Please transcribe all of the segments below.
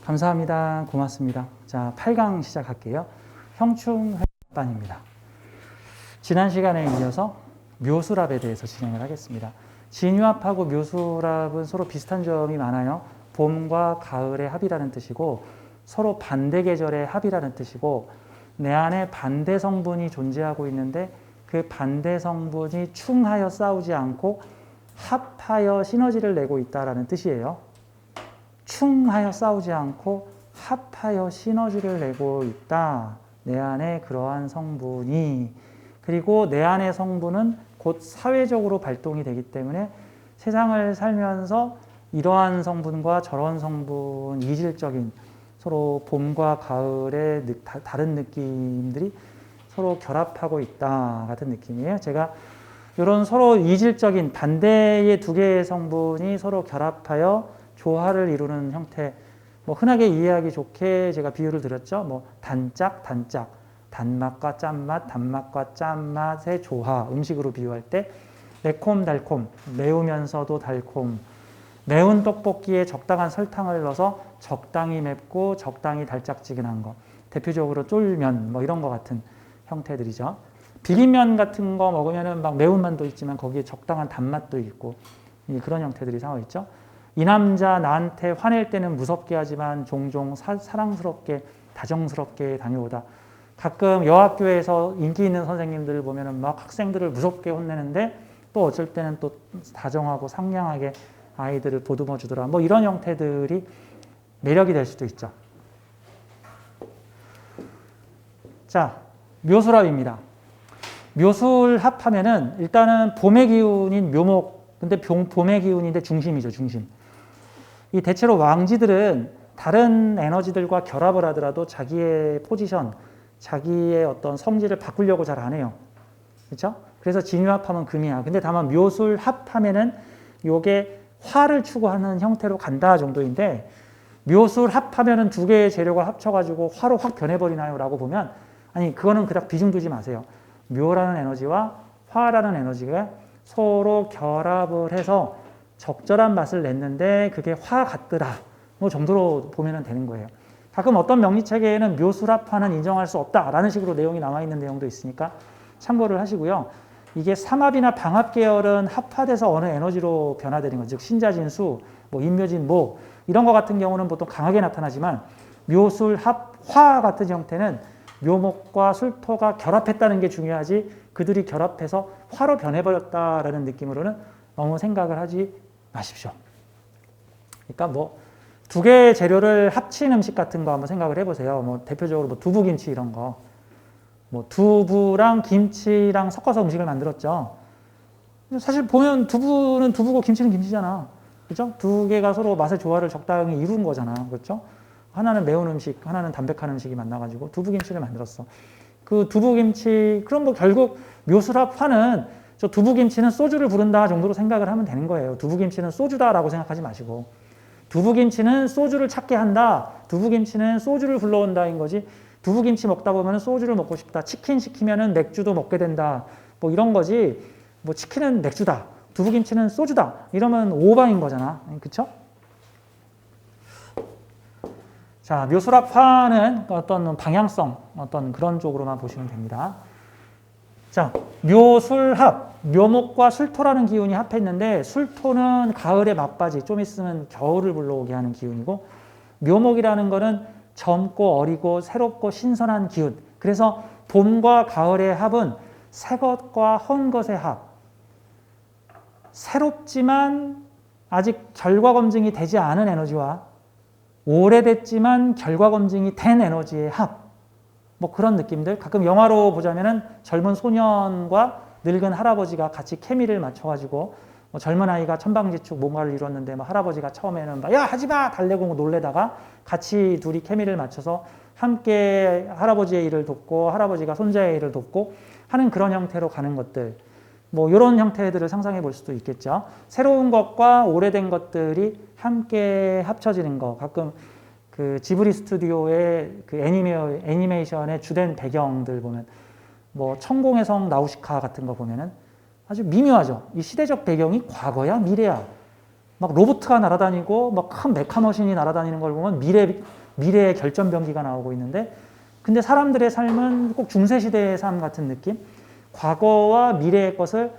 감사합니다. 고맙습니다. 자, 8강 시작할게요. 형충합반입니다. 지난 시간에 이어서 묘수랍에 대해서 진행을 하겠습니다. 진유합하고 묘수랍은 서로 비슷한 점이 많아요. 봄과 가을의 합이라는 뜻이고 서로 반대 계절의 합이라는 뜻이고 내 안에 반대 성분이 존재하고 있는데 그 반대 성분이 충하여 싸우지 않고 합하여 시너지를 내고 있다는 뜻이에요. 충하여 싸우지 않고 합하여 시너지를 내고 있다. 내 안에 그러한 성분이, 그리고 내 안의 성분은 곧 사회적으로 발동이 되기 때문에 세상을 살면서 이러한 성분과 저런 성분, 이질적인 서로 봄과 가을의 다른 느낌들이 서로 결합하고 있다 같은 느낌이에요. 제가 이런 서로 이질적인 반대의 두 개의 성분이 서로 결합하여 조화를 이루는 형태, 뭐 흔하게 이해하기 좋게 제가 비유를 드렸죠. 뭐 단짝, 단맛과 짠맛, 단맛과 짠맛의 조화, 음식으로 비유할 때 매콤, 달콤, 매우면서도 달콤, 매운 떡볶이에 적당한 설탕을 넣어서 적당히 맵고 적당히 달짝지근한 거, 대표적으로 쫄면 뭐 이런 거 같은 형태들이죠. 비빔면 같은 거 먹으면은 막 매운맛도 있지만 거기에 적당한 단맛도 있고 그런 형태들이 상호 있죠. 이 남자 나한테 화낼 때는 무섭게 하지만 종종 사랑스럽게 다정스럽게 다녀오다. 가끔 여학교에서 인기 있는 선생님들을 보면은 막 학생들을 무섭게 혼내는데 또 어쩔 때는 또 다정하고 상냥하게 아이들을 보듬어 주더라. 뭐 이런 형태들이 매력이 될 수도 있죠. 자, 묘술합입니다. 묘술합하면은 일단은 봄의 기운인 묘목, 근데 봄의 기운인데 중심이죠, 중심. 이 대체로 왕지들은 다른 에너지들과 결합을 하더라도 자기의 포지션, 자기의 어떤 성질을 바꾸려고 잘 안 해요. 그렇죠? 그래서 진유합하면 금이야. 근데 다만 묘술합하면은 요게 화를 추구하는 형태로 간다 정도인데, 묘술합하면은 두 개의 재료가 합쳐가지고 화로 확 변해버리나요? 라고 보면, 아니, 그거는 그닥 비중 두지 마세요. 묘라는 에너지와 화라는 에너지가 서로 결합을 해서 적절한 맛을 냈는데 그게 화 같더라. 뭐 정도로 보면 되는 거예요. 가끔 어떤 명리체계에는 묘술합화는 인정할 수 없다라는 식으로 내용이 나와 있는 내용도 있으니까 참고를 하시고요. 이게 삼합이나 방합 계열은 합화돼서 어느 에너지로 변화되는 거, 즉 신자진수, 뭐 인묘진모 이런 거 같은 경우는 보통 강하게 나타나지만 묘술합화 같은 형태는 묘목과 술토가 결합했다는 게 중요하지 그들이 결합해서 화로 변해버렸다라는 느낌으로는 너무 생각을 하지 마십시오. 그러니까 뭐 두 개의 재료를 합친 음식 같은 거 한번 생각을 해보세요. 뭐 대표적으로 뭐 두부김치 이런 거, 뭐 두부랑 김치랑 섞어서 음식을 만들었죠. 사실 보면 두부는 두부고 김치는 김치잖아. 그렇죠? 두 개가 서로 맛의 조화를 적당히 이룬 거잖아. 그렇죠? 하나는 매운 음식, 하나는 담백한 음식이 만나가지고 두부김치를 만들었어. 그 두부김치, 그럼 뭐 결국 묘술합화는 저 두부김치는 소주를 부른다 정도로 생각을 하면 되는 거예요. 두부김치는 소주다라고 생각하지 마시고, 두부김치는 소주를 찾게 한다. 두부김치는 소주를 불러온다인 거지. 두부김치 먹다 보면 소주를 먹고 싶다. 치킨 시키면 맥주도 먹게 된다. 뭐 이런 거지. 뭐 치킨은 맥주다. 두부김치는 소주다. 이러면 오바인 거잖아. 그쵸? 자, 묘술합화는 어떤 방향성, 어떤 그런 쪽으로만 보시면 됩니다. 자, 묘술합, 묘목과 술토라는 기운이 합했는데 술토는 가을의 막바지, 좀 있으면 겨울을 불러오게 하는 기운이고 묘목이라는 거는 젊고 어리고 새롭고 신선한 기운. 그래서 봄과 가을의 합은 새 것과 헌 것의 합. 새롭지만 아직 결과 검증이 되지 않은 에너지와 오래됐지만 결과 검증이 된 에너지의 합. 뭐 그런 느낌들. 가끔 영화로 보자면은 젊은 소년과 늙은 할아버지가 같이 케미를 맞춰가지고 뭐 젊은 아이가 천방지축 뭔가를 이뤘는데 뭐 할아버지가 처음에는 막 야 하지마 달래고 놀래다가 같이 둘이 케미를 맞춰서 함께 할아버지의 일을 돕고 할아버지가 손자의 일을 돕고 하는 그런 형태로 가는 것들. 뭐 이런 형태들을 상상해 볼 수도 있겠죠. 새로운 것과 오래된 것들이 함께 합쳐지는 거. 가끔 그 지브리 스튜디오의 그 애니메이션의 주된 배경들 보면 뭐 천공의 성 나우시카 같은 거 보면은 아주 미묘하죠. 이 시대적 배경이 과거야, 미래야. 막 로봇가 날아다니고 막 큰 메카머신이 날아다니는 걸 보면 미래의 결전병기가 나오고 있는데, 근데 사람들의 삶은 꼭 중세시대의 삶 같은 느낌? 과거와 미래의 것을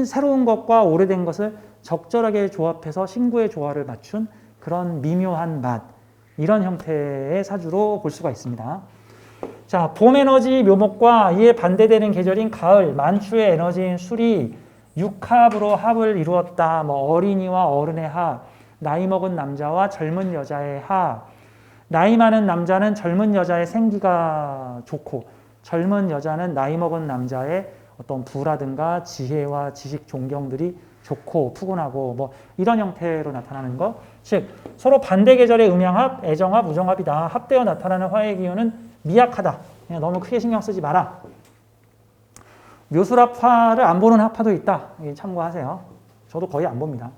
새로운 것과 오래된 것을 적절하게 조합해서 신구의 조화를 맞춘 그런 미묘한 맛, 이런 형태의 사주로 볼 수가 있습니다. 자, 봄 에너지 묘목과 이에 반대되는 계절인 가을, 만추의 에너지인 술이 육합으로 합을 이루었다. 뭐 어린이와 어른의 합, 나이 먹은 남자와 젊은 여자의 합. 나이 많은 남자는 젊은 여자의 생기가 좋고, 젊은 여자는 나이 먹은 남자의 어떤 부라든가 지혜와 지식, 존경들이 좋고 푸근하고 뭐 이런 형태로 나타나는 것. 즉 서로 반대 계절의 음양합, 애정합, 우정합이다. 합되어 나타나는 화의 기운은 미약하다. 그냥 너무 크게 신경 쓰지 마라. 묘술합화를 안 보는 합화도 있다. 참고하세요. 저도 거의 안 봅니다.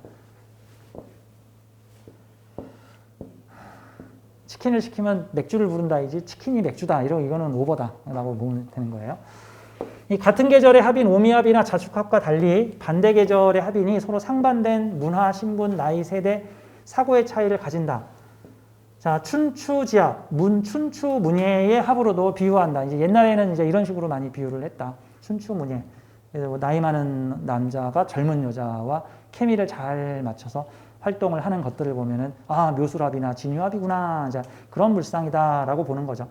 치킨을 시키면 맥주를 부른다이지 치킨이 맥주다. 이거는 오버다라고 보면 되는 거예요. 이 같은 계절의 합인 오미합이나 자축합과 달리 반대 계절의 합인이 서로 상반된 문화, 신분, 나이, 세대, 사고의 차이를 가진다. 자, 춘추지합, 춘추문예의 합으로도 비유한다. 이제 옛날에는 이제 이런 식으로 많이 비유를 했다. 춘추문예. 그래서 나이 많은 남자가 젊은 여자와 케미를 잘 맞춰서 활동을 하는 것들을 보면은 묘술합이나 진유합이구나. 자, 그런 물상이다라고 보는 거죠.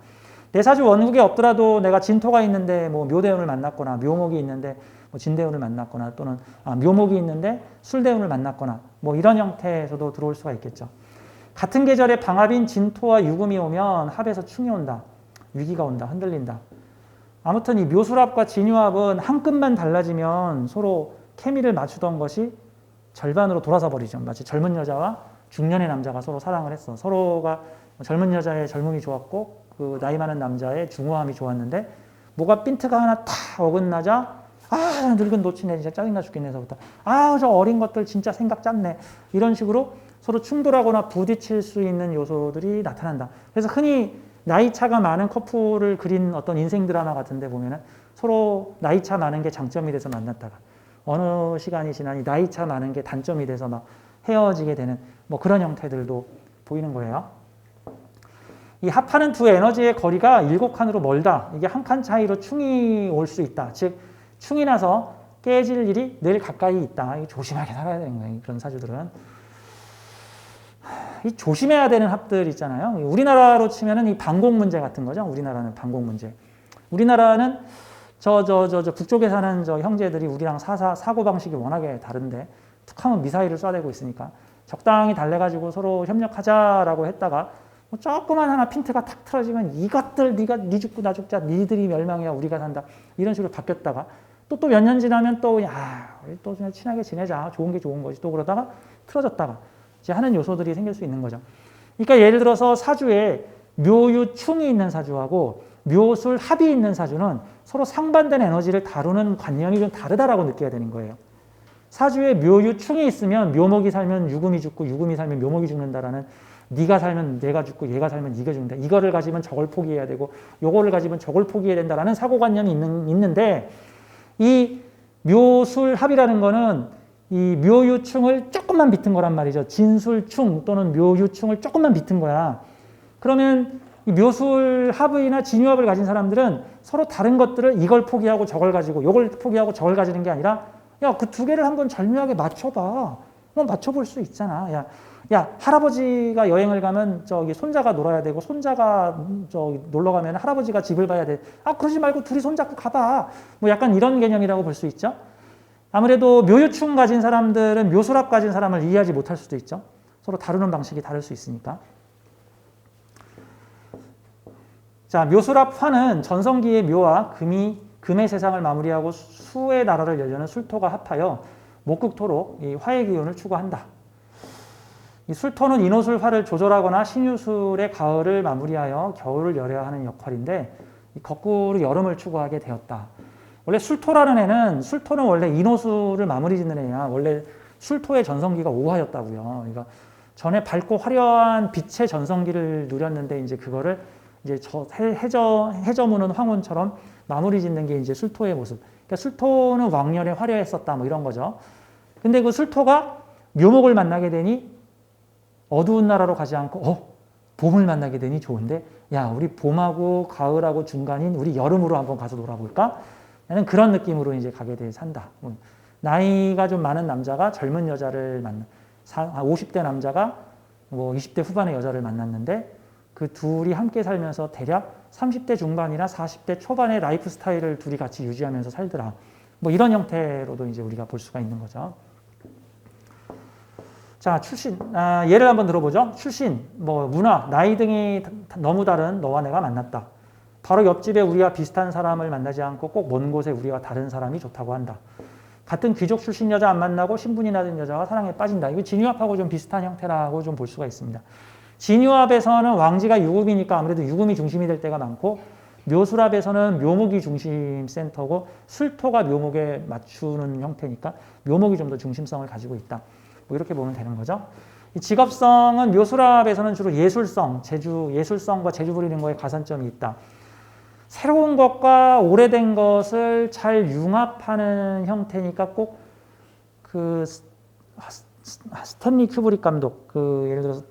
내 사주 원국에 없더라도 내가 진토가 있는데 뭐 묘대운을 만났거나 묘목이 있는데 뭐 진대운을 만났거나 또는 묘목이 있는데 술대운을 만났거나 뭐 이런 형태에서도 들어올 수가 있겠죠. 같은 계절에 방합인 진토와 유금이 오면 합에서 충이 온다. 위기가 온다. 흔들린다. 아무튼 이 묘술합과 진유합은 한 끗만 달라지면 서로 케미를 맞추던 것이 절반으로 돌아서 버리죠. 마치 젊은 여자와 중년의 남자가 서로 사랑을 했어. 서로가 젊은 여자의 젊음이 좋았고 그 나이 많은 남자의 중후함이 좋았는데 뭐가 핀트가 하나 탁 어긋나자 늙은 노치네 진짜 짜증나 죽겠네서부터 저 어린 것들 진짜 생각 짧네. 이런 식으로 서로 충돌하거나 부딪힐 수 있는 요소들이 나타난다. 그래서 흔히 나이 차가 많은 커플을 그린 어떤 인생 드라마 같은 데 보면은 서로 나이 차 많은 게 장점이 돼서 만났다가 어느 시간이 지나니 나이 차 많은 게 단점이 돼서 막 헤어지게 되는 뭐 그런 형태들도 보이는 거예요. 이 합하는 두 에너지의 거리가 7칸으로 멀다. 이게 한 칸 차이로 충이 올 수 있다. 즉 충이 나서 깨질 일이 늘 가까이 있다. 조심하게 살아야 되는 거예요. 그런 사주들은. 이 조심해야 되는 합들 있잖아요. 우리나라로 치면은 이 방공 문제 같은 거죠. 우리나라는 방공 문제. 우리나라는 북쪽에 사는 저 형제들이 우리랑 사고 방식이 워낙에 다른데 툭하면 미사일을 쏴대고 있으니까 적당히 달래가지고 서로 협력하자라고 했다가 뭐 조그만 하나 핀트가 탁 틀어지면 이것들 네 죽고 나 죽자 니들이 멸망이야 우리가 산다 이런 식으로 바뀌었다가 또 몇 년 지나면 또 그냥 친하게 지내자 좋은 게 좋은 거지 또 그러다가 틀어졌다가 이제 하는 요소들이 생길 수 있는 거죠. 그러니까 예를 들어서 사주에 묘유충이 있는 사주하고 묘술 합이 있는 사주는 서로 상반된 에너지를 다루는 관념이 좀 다르다라고 느껴야 되는 거예요. 사주에 묘유충이 있으면 묘목이 살면 유금이 죽고 유금이 살면 묘목이 죽는다라는 네가 살면 내가 죽고 얘가 살면 네가 죽는다. 이거를 가지면 저걸 포기해야 되고 요거를 가지면 저걸 포기해야 된다라는 사고관념이 있는데 이 묘술합이라는 거는 이 묘유충을 조금만 비튼 거란 말이죠. 진술충 또는 묘유충을 조금만 비튼 거야. 그러면 이 묘술합이나 진유합을 가진 사람들은 서로 다른 것들을 이걸 포기하고 저걸 가지고 요걸 포기하고 저걸 가지는 게 아니라 야, 그 두 개를 한번 절묘하게 맞춰봐. 뭐 맞춰볼 수 있잖아. 야, 할아버지가 여행을 가면 저기 손자가 놀아야 되고 손자가 저기 놀러 가면 할아버지가 집을 봐야 돼. 그러지 말고 둘이 손잡고 가봐. 뭐 약간 이런 개념이라고 볼 수 있죠. 아무래도 묘유충 가진 사람들은 묘술합 가진 사람을 이해하지 못할 수도 있죠. 서로 다루는 방식이 다를 수 있으니까. 자, 묘술합화는 전성기의 묘와 금의 세상을 마무리하고 수의 나라를 열려는 술토가 합하여 목극토로 이 화의 기운을 추구한다. 이 술토는 인호술화를 조절하거나 신유술의 가을을 마무리하여 겨울을 열어야 하는 역할인데 거꾸로 여름을 추구하게 되었다. 원래 술토는 원래 인호술을 마무리 짓는 애야. 원래 술토의 전성기가 오화였다고요. 그러니까 전에 밝고 화려한 빛의 전성기를 누렸는데 이제 그거를 이제 해저무는 황혼처럼 마무리 짓는 게 이제 술토의 모습. 그러니까 술토는 왕년에 화려했었다 뭐 이런 거죠. 근데 그 술토가 묘목을 만나게 되니 어두운 나라로 가지 않고 봄을 만나게 되니 좋은데 야 우리 봄하고 가을하고 중간인 우리 여름으로 한번 가서 놀아볼까? 라는 그런 느낌으로 이제 가게 돼 산다. 나이가 좀 많은 남자가 젊은 여자를 50대 남자가 뭐 20대 후반의 여자를 만났는데 그 둘이 함께 살면서 대략 30대 중반이나 40대 초반의 라이프 스타일을 둘이 같이 유지하면서 살더라. 뭐 이런 형태로도 이제 우리가 볼 수가 있는 거죠. 자, 출신. 예를 한번 들어보죠. 출신, 뭐 문화, 나이 등이 너무 다른 너와 내가 만났다. 바로 옆집에 우리와 비슷한 사람을 만나지 않고 꼭 먼 곳에 우리와 다른 사람이 좋다고 한다. 같은 귀족 출신 여자 안 만나고 신분이 낮은 여자가 사랑에 빠진다. 이거 진유압하고 좀 비슷한 형태라고 좀 볼 수가 있습니다. 진유압에서는 왕지가 유금이니까 아무래도 유금이 중심이 될 때가 많고 묘술압에서는 묘목이 중심 센터고 술토가 묘목에 맞추는 형태니까 묘목이 좀 더 중심성을 가지고 있다. 뭐 이렇게 보면 되는 거죠. 이 직업성은 묘술압에서는 주로 예술성과 재주 부리는 거에 가산점이 있다. 새로운 것과 오래된 것을 잘 융합하는 형태니까 꼭 그 스탠리 큐브릭 감독, 그 예를 들어서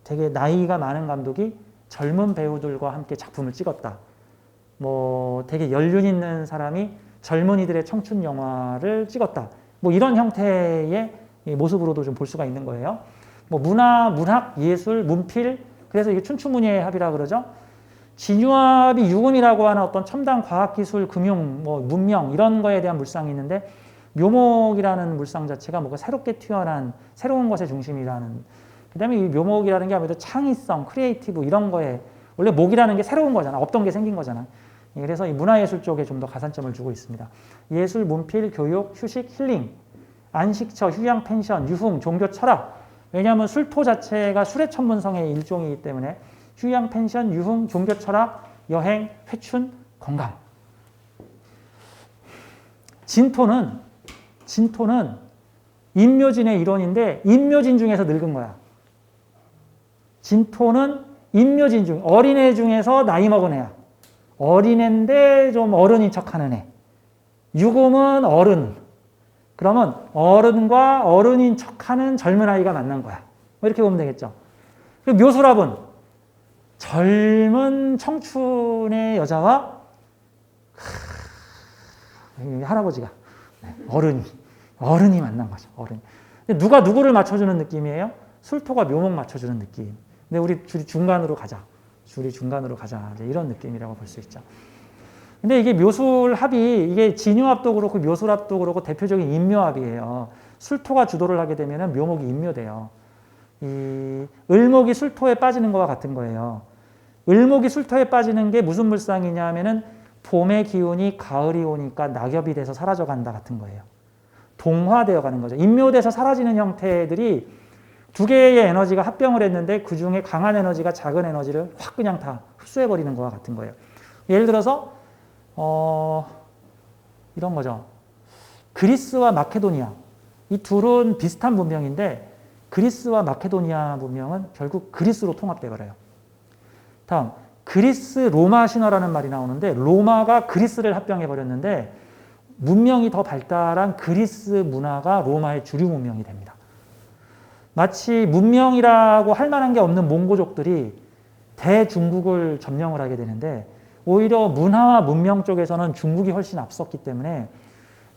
되게 나이가 많은 감독이 젊은 배우들과 함께 작품을 찍었다. 뭐 되게 연륜 있는 사람이 젊은이들의 청춘 영화를 찍었다. 뭐 이런 형태의 모습으로도 좀 볼 수가 있는 거예요. 뭐 문학, 예술, 문필, 그래서 이게 춘추문예의 합이라 그러죠. 진유압이 유금이라고 하는 어떤 첨단 과학기술, 금융, 뭐 문명 이런 거에 대한 물상이 있는데 묘목이라는 물상 자체가 뭔가 새롭게 튀어난 새로운 것의 중심이라는. 그다음에 이 묘목이라는 게 아무래도 창의성, 크리에이티브 이런 거에 원래 목이라는 게 새로운 거잖아. 없던 게 생긴 거잖아. 그래서 이 문화예술 쪽에 좀 더 가산점을 주고 있습니다. 예술, 문필, 교육, 휴식, 힐링, 안식처, 휴양, 펜션, 유흥, 종교, 철학. 왜냐하면 술토 자체가 술의 천문성의 일종이기 때문에 휴양, 펜션, 유흥, 종교, 철학, 여행, 회춘, 건강. 진토는 인묘진의 일원인데 인묘진 중에서 늙은 거야. 진토는 인묘진 중 어린애 중에서 나이 먹은 애야. 어린애인데 좀 어른인 척하는 애. 유금은 어른. 그러면 어른과 어른인 척하는 젊은 아이가 만난 거야. 뭐 이렇게 보면 되겠죠. 그리고 묘술압은 젊은 청춘의 여자와 할아버지가 어른이 만난 거죠. 어른. 누가 누구를 맞춰주는 느낌이에요? 술토가 묘목 맞춰주는 느낌. 근데 우리 줄이 중간으로 가자. 이제 이런 느낌이라고 볼 수 있죠. 근데 이게 묘술합이 이게 진유합도 그렇고 묘술합도 그렇고 대표적인 인묘합이에요. 술토가 주도를 하게 되면 묘목이 인묘돼요. 이 을목이 술토에 빠지는 거와 같은 거예요. 을목이 술토에 빠지는 게 무슨 물상이냐 하면은 봄의 기운이 가을이 오니까 낙엽이 돼서 사라져 간다 같은 거예요. 동화되어 가는 거죠. 인묘돼서 사라지는 형태들이 두 개의 에너지가 합병을 했는데 그 중에 강한 에너지가 작은 에너지를 확 그냥 다 흡수해버리는 거와 같은 거예요. 예를 들어서 이런 거죠. 그리스와 마케도니아. 이 둘은 비슷한 문명인데 그리스와 마케도니아 문명은 결국 그리스로 통합돼 버려요. 다음, 그리스 로마 신화라는 말이 나오는데 로마가 그리스를 합병해 버렸는데 문명이 더 발달한 그리스 문화가 로마의 주류 문명이 됩니다. 마치 문명이라고 할 만한 게 없는 몽고족들이 대중국을 점령을 하게 되는데 오히려 문화와 문명 쪽에서는 중국이 훨씬 앞섰기 때문에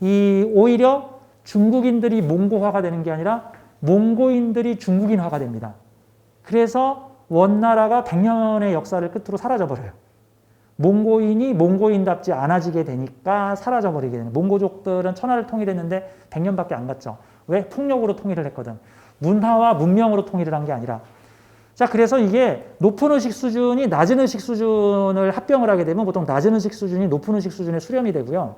오히려 중국인들이 몽고화가 되는 게 아니라 몽고인들이 중국인화가 됩니다. 그래서 원나라가 100년의 역사를 끝으로 사라져버려요. 몽고인이 몽고인답지 않아지게 되니까 사라져버리게 되는. 몽고족들은 천하를 통일했는데 100년밖에 안 갔죠. 왜? 폭력으로 통일을 했거든. 문화와 문명으로 통일을 한 게 아니라. 자, 그래서 이게 높은 의식 수준이 낮은 의식 수준을 합병을 하게 되면 보통 낮은 의식 수준이 높은 의식 수준에 수렴이 되고요.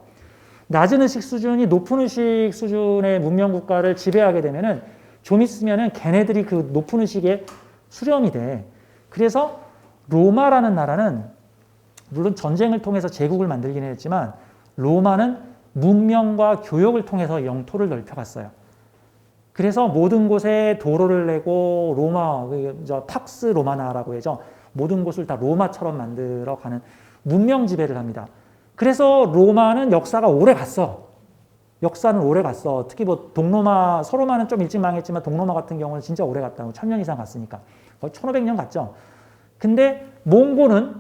낮은 의식 수준이 높은 의식 수준의 문명 국가를 지배하게 되면은 좀 있으면은 걔네들이 그 높은 의식에 수렴이 돼. 그래서 로마라는 나라는 물론 전쟁을 통해서 제국을 만들긴 했지만 로마는 문명과 교역을 통해서 영토를 넓혀갔어요. 그래서 모든 곳에 도로를 내고 팍스 로마나라고 해서 모든 곳을 다 로마처럼 만들어가는 문명 지배를 합니다. 그래서 로마는 역사가 오래 갔어. 역사는 오래 갔어. 특히 뭐 동로마, 서로마는 좀 일찍 망했지만 동로마 같은 경우는 진짜 오래 갔다. 1000년 이상 갔으니까. 거의 1500년 갔죠. 근데 몽골은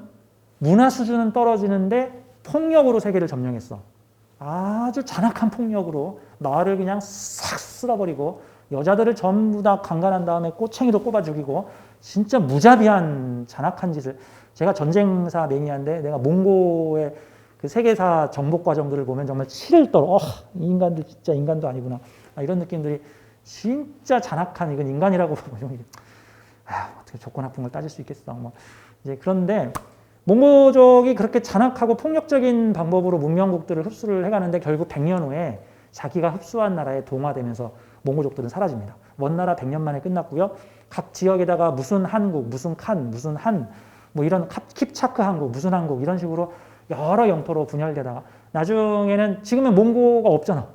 문화 수준은 떨어지는데 폭력으로 세계를 점령했어. 아주 잔악한 폭력으로 마을을 그냥 싹 쓸어버리고 여자들을 전부 다 강간한 다음에 꼬챙이로 꼽아 죽이고 진짜 무자비한 잔악한 짓을. 제가 전쟁사 매니아인데 내가 몽고의 그 세계사 정복 과정들을 보면 정말 치를 떨어. 이 인간들 진짜 인간도 아니구나. 이런 느낌들이 진짜 잔악한, 이건 인간이라고 보면 어떻게 조건 나쁜 걸 따질 수 있겠어. 뭐 이제 그런데 몽고족이 그렇게 잔악하고 폭력적인 방법으로 문명국들을 흡수를 해가는데 결국 100년 후에 자기가 흡수한 나라에 동화되면서 몽고족들은 사라집니다. 원나라 100년 만에 끝났고요. 각 지역에다가 무슨 한국, 무슨 칸, 무슨 한, 뭐 이런 킵차크 한국, 무슨 한국 이런 식으로 여러 영토로 분열되다가 나중에는 지금은 몽고가 없잖아.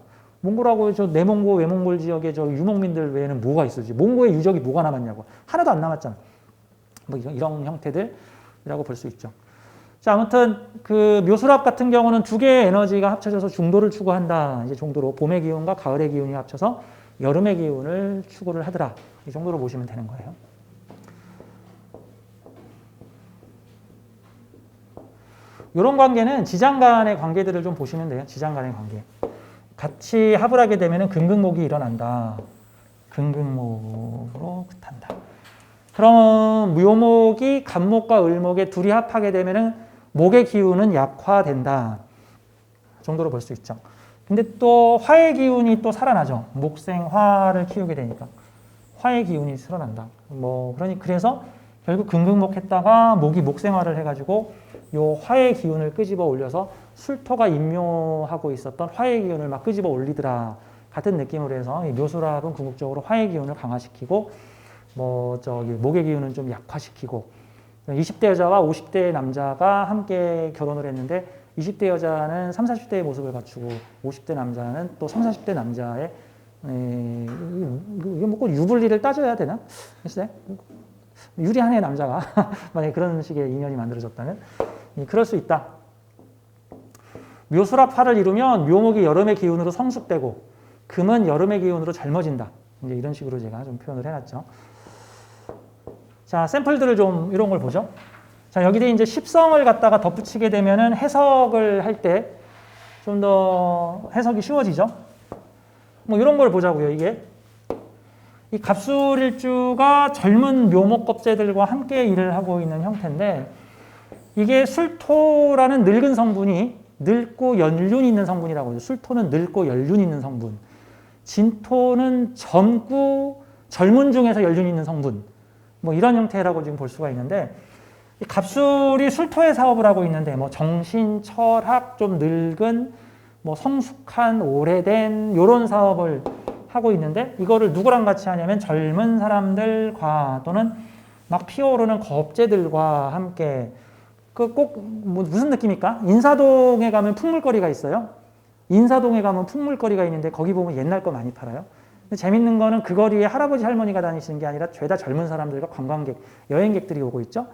몽고라고 저 내몽고, 외몽골 지역의 저 유목민들 외에는 뭐가 있었지? 몽고의 유적이 뭐가 남았냐고. 하나도 안 남았잖아. 뭐 이런 형태들이라고 볼 수 있죠. 자, 아무튼 그 묘수랍 같은 경우는 두 개의 에너지가 합쳐져서 중도를 추구한다. 이제 정도로 봄의 기운과 가을의 기운이 합쳐서 여름의 기운을 추구를 하더라. 이 정도로 보시면 되는 거예요. 이런 관계는 지장 간의 관계들을 좀 보시면 돼요. 지장 간의 관계. 같이 합을 하게 되면 금극목이 일어난다. 금극목으로 탄다. 그럼 묘목이 간목과 을목에 둘이 합하게 되면 목의 기운은 약화된다. 정도로 볼 수 있죠. 근데 또 화의 기운이 또 살아나죠. 목생화를 키우게 되니까. 화의 기운이 살아난다. 그래서 결국 금극목했다가 목이 목생화를 해가지고 요 화의 기운을 끄집어 올려서 술토가 임묘하고 있었던 화의 기운을 막 끄집어 올리더라. 같은 느낌으로 해서 이 묘수랍은 궁극적으로 화의 기운을 강화시키고 목의 기운은 좀 약화시키고 20대 여자와 50대 남자가 함께 결혼을 했는데 20대 여자는 30, 40대의 모습을 갖추고 50대 남자는 또 30, 40대 남자의 이게 뭐 꼭 유불리를 따져야 되나? 글쎄 유리하네 남자가 만약에 그런 식의 인연이 만들어졌다면 그럴 수 있다. 묘수랍화를 이루면 묘목이 여름의 기운으로 성숙되고 금은 여름의 기운으로 젊어진다. 이제 이런 식으로 제가 좀 표현을 해놨죠. 자, 샘플들을 좀 이런 걸 보죠. 자, 여기에 이제 십성을 갖다가 덧붙이게 되면은 해석을 할 때 좀 더 해석이 쉬워지죠. 뭐 이런 걸 보자고요. 이게 이 갑술일주가 젊은 묘목 겁재들과 함께 일을 하고 있는 형태인데 이게 술토라는 늙은 성분이 늙고 연륜 있는 성분이라고 하죠. 술토는 늙고 연륜 있는 성분. 진토는 젊고 젊은 중에서 연륜 있는 성분. 뭐 이런 형태라고 지금 볼 수가 있는데 이 갑술이 술토의 사업을 하고 있는데 뭐 정신, 철학, 좀 늙은 뭐 성숙한 오래된 요런 사업을 하고 있는데 이거를 누구랑 같이 하냐면 젊은 사람들과 또는 막 피어오르는 겁재들과 함께 뭐 무슨 느낌입니까? 인사동에 가면 풍물거리가 있어요. 인사동에 가면 풍물거리가 있는데 거기 보면 옛날 거 많이 팔아요. 근데 재밌는 거는 그 거리에 할아버지 할머니가 다니시는 게 아니라 죄다 젊은 사람들과 관광객, 여행객들이 오고 있죠.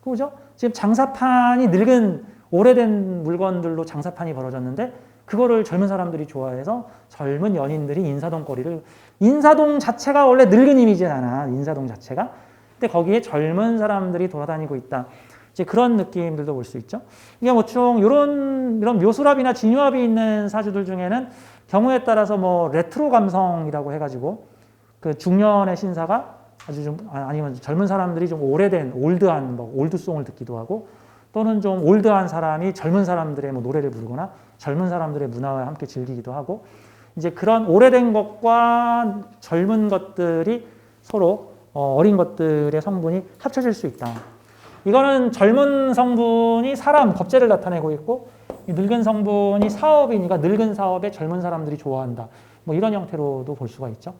그죠? 지금 장사판이 늙은 오래된 물건들로 장사판이 벌어졌는데 그거를 젊은 사람들이 좋아해서 젊은 연인들이 인사동 거리를 인사동 자체가 원래 늙은 이미지잖아. 인사동 자체가. 근데 거기에 젊은 사람들이 돌아다니고 있다. 이제 그런 느낌들도 볼 수 있죠. 이게 뭐총 이런 묘수랍이나 진유압이 있는 사주들 중에는 경우에 따라서 뭐 레트로 감성이라고 해가지고 그 중년의 신사가 아주 좀 아니면 젊은 사람들이 좀 오래된 올드한 뭐 올드송을 듣기도 하고 또는 좀 올드한 사람이 젊은 사람들의 뭐 노래를 부르거나 젊은 사람들의 문화와 함께 즐기기도 하고 이제 그런 오래된 것과 젊은 것들이 서로 어린 것들의 성분이 합쳐질 수 있다. 이거는 젊은 성분이 사람, 겁재를 나타내고 있고 늙은 성분이 사업이니까 늙은 사업에 젊은 사람들이 좋아한다. 뭐 이런 형태로도 볼 수가 있죠.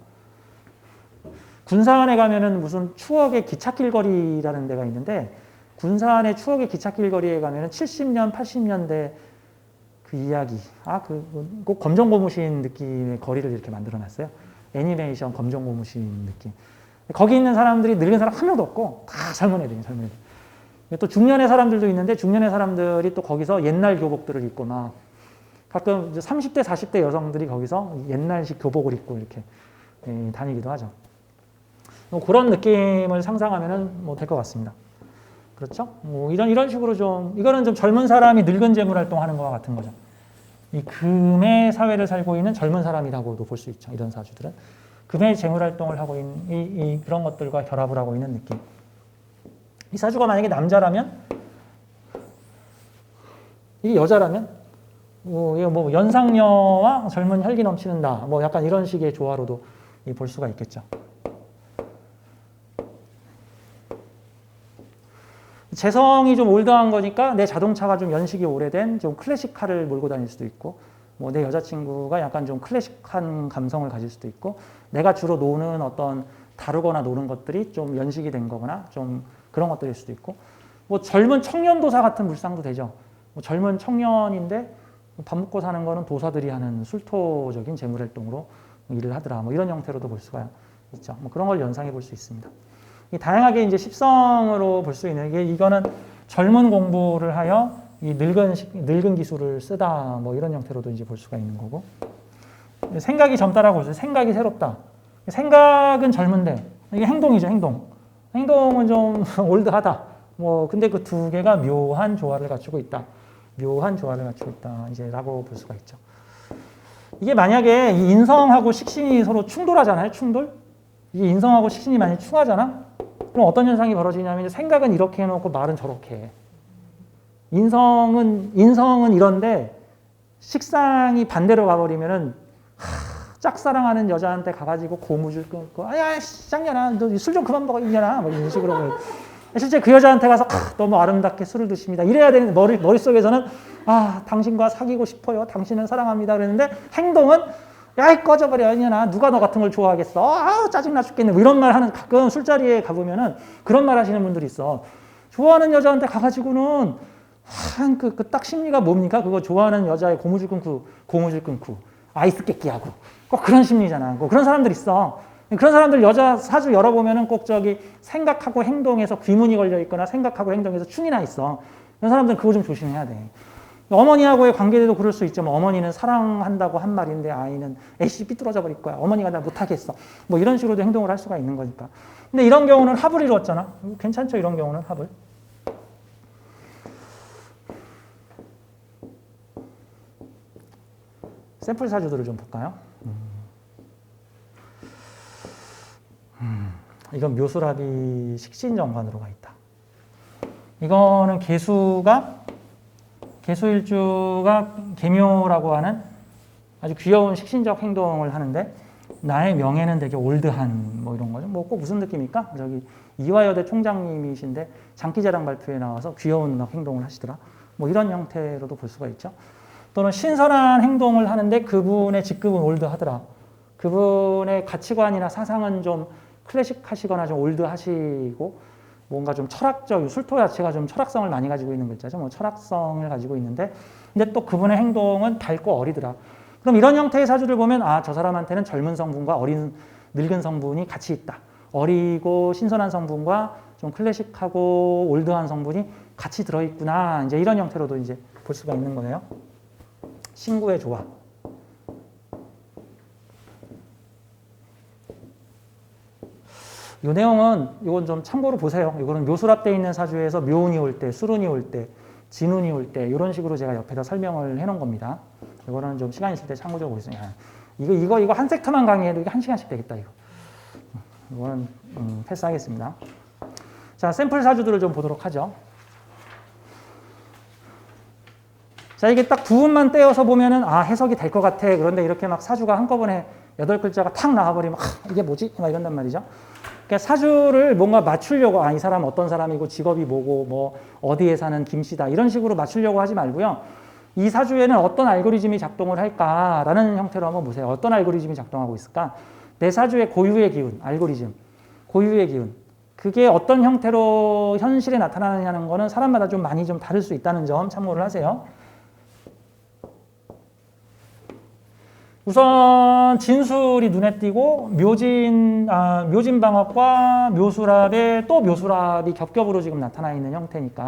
군산에 가면은 무슨 추억의 기찻길 거리라는 데가 있는데 군산의 추억의 기찻길 거리에 가면은 70년, 80년대 그 이야기, 꼭 검정고무신 느낌의 거리를 이렇게 만들어놨어요. 애니메이션 검정고무신 느낌. 거기 있는 사람들이 늙은 사람 한 명도 없고 다 젊은 애들이에요, 젊은 애들. 또 중년의 사람들도 있는데 중년의 사람들이 또 거기서 옛날 교복들을 입고 막 가끔 이제 30대, 40대 여성들이 거기서 옛날식 교복을 입고 이렇게 다니기도 하죠. 뭐 그런 느낌을 상상하면 뭐 될 것 같습니다. 그렇죠? 뭐 이런 식으로 좀 이거는 좀 젊은 사람이 늙은 재물 활동하는 것과 같은 거죠. 이 금의 사회를 살고 있는 젊은 사람이라고도 볼 수 있죠. 이런 사주들은 금의 재물 활동을 하고 있는 그런 것들과 결합을 하고 있는 느낌. 이 사주가 만약에 남자라면, 이게 여자라면, 뭐 연상녀와 젊은 혈기 넘치는 나, 뭐 약간 이런 식의 조화로도 볼 수가 있겠죠. 재성이 좀 올드한 거니까 내 자동차가 좀 연식이 오래된 좀 클래식카를 몰고 다닐 수도 있고, 뭐 내 여자친구가 약간 좀 클래식한 감성을 가질 수도 있고, 내가 주로 노는 어떤 다루거나 노는 것들이 좀 연식이 된 거거나 좀 그런 것들일 수도 있고, 뭐 젊은 청년 도사 같은 물상도 되죠. 뭐 젊은 청년인데 밥 먹고 사는 거는 도사들이 하는 술토적인 재물활동으로 일을 하더라. 뭐 이런 형태로도 볼 수가 있죠. 뭐 그런 걸 연상해 볼 수 있습니다. 다양하게 이제 십성으로 볼 수 있는 게 이거는 젊은 공부를 하여 이 늙은 기술을 쓰다. 뭐 이런 형태로도 이제 볼 수가 있는 거고. 생각이 젊다라고 해서 생각이 새롭다. 생각은 젊은데 이게 행동이죠, 행동. 행동은 좀 올드하다. 뭐 근데 그 두 개가 묘한 조화를 갖추고 있다. 묘한 조화를 갖추고 있다. 이제라고 볼 수가 있죠. 이게 만약에 이 인성하고 식신이 서로 충돌하잖아요. 충돌. 이게 인성하고 식신이 많이 충하잖아. 그럼 어떤 현상이 벌어지냐면 생각은 이렇게 해놓고 말은 저렇게 해. 인성은 이런데 식상이 반대로 가버리면은 짝사랑하는 여자한테 가가지고 고무줄 끊고 아야 짱년아 너 술 좀 그만 먹어 이년아 뭐 이런 식으로 실제 그 여자한테 가서 너무 아름답게 술을 드십니다. 이래야 되는 머릿속에서는 당신과 사귀고 싶어요. 당신은 사랑합니다. 그랬는데 행동은 야 꺼져버려 이년아 누가 너 같은 걸 좋아하겠어. 짜증나 죽겠네. 뭐 이런 말 하는 가끔 술자리에 가보면은 그런 말 하시는 분들이 있어. 좋아하는 여자한테 가가지고는 딱 심리가 뭡니까? 그거 좋아하는 여자의 고무줄 끊고 아이스 깨끼하고 꼭 그런 심리잖아. 그런 사람들 있어. 그런 사람들 여자 사주 열어보면은 꼭 저기 생각하고 행동에서 귀문이 걸려 있거나 생각하고 행동에서 충이 나 있어. 그런 사람들은 그거 좀 조심해야 돼. 어머니하고의 관계에도 그럴 수 있죠. 뭐 어머니는 사랑한다고 한 말인데 아이는 애씨 삐뚤어져 버릴 거야. 어머니가 나 못하겠어. 뭐 이런 식으로도 행동을 할 수가 있는 거니까. 근데 이런 경우는 합을 이루었잖아. 괜찮죠? 이런 경우는 합을. 샘플 사주들을 좀 볼까요? 이건 묘수랍이 식신정관으로 가 있다. 이거는 개수일주가 계묘라고 하는 아주 귀여운 식신적 행동을 하는데 나의 명예는 되게 올드한 뭐 이런 거죠. 뭐 꼭 무슨 느낌입니까? 저기 이화여대 총장님이신데 장기자랑 발표에 나와서 귀여운 막 행동을 하시더라. 뭐 이런 형태로도 볼 수가 있죠. 또는 신선한 행동을 하는데 그분의 직급은 올드하더라. 그분의 가치관이나 사상은 좀 클래식하시거나 좀 올드하시고 뭔가 좀 철학적, 술토 자체가 좀 철학성을 많이 가지고 있는 글자죠. 뭐 철학성을 가지고 있는데 근데 또 그분의 행동은 밝고 어리더라. 그럼 이런 형태의 사주를 보면 저 사람한테는 젊은 성분과 늙은 성분이 같이 있다. 어리고 신선한 성분과 좀 클래식하고 올드한 성분이 같이 들어있구나. 이제 이런 형태로도 이제 볼 수가 있는 거예요. 신구의 조화. 이 내용은 이건 좀 참고로 보세요. 이거는 묘수랍돼 있는 사주에서 묘운이 올 때, 수룬이 올 때, 진운이 올 때 이런 식으로 제가 옆에다 설명을 해놓은 겁니다. 이거는 좀 시간 있을 때 참고적으로 보겠습니다. 이거 한 섹터만 강의해도 이게 1시간씩 되겠다. 이거는 패스하겠습니다. 자, 샘플 사주들을 좀 보도록 하죠. 자, 이게 딱 부분만 떼어서 보면은 해석이 될 것 같아. 그런데 이렇게 막 사주가 한꺼번에 8글자가 탁 나와버리면 이게 뭐지? 막 이런단 말이죠. 그러니까 사주를 뭔가 맞추려고 이 사람은 어떤 사람이고 직업이 뭐고 뭐 어디에 사는 김씨다 이런 식으로 맞추려고 하지 말고요. 이 사주에는 어떤 알고리즘이 작동을 할까라는 형태로 한번 보세요. 어떤 알고리즘이 작동하고 있을까? 내 사주의 고유의 기운, 알고리즘, 고유의 기운. 그게 어떤 형태로 현실에 나타나느냐는 거는 사람마다 좀 많이 좀 다를 수 있다는 점 참고를 하세요. 우선 진술이 눈에 띄고 묘진방학과 묘수랍에 또 묘수랍이 겹겹으로 지금 나타나 있는 형태니까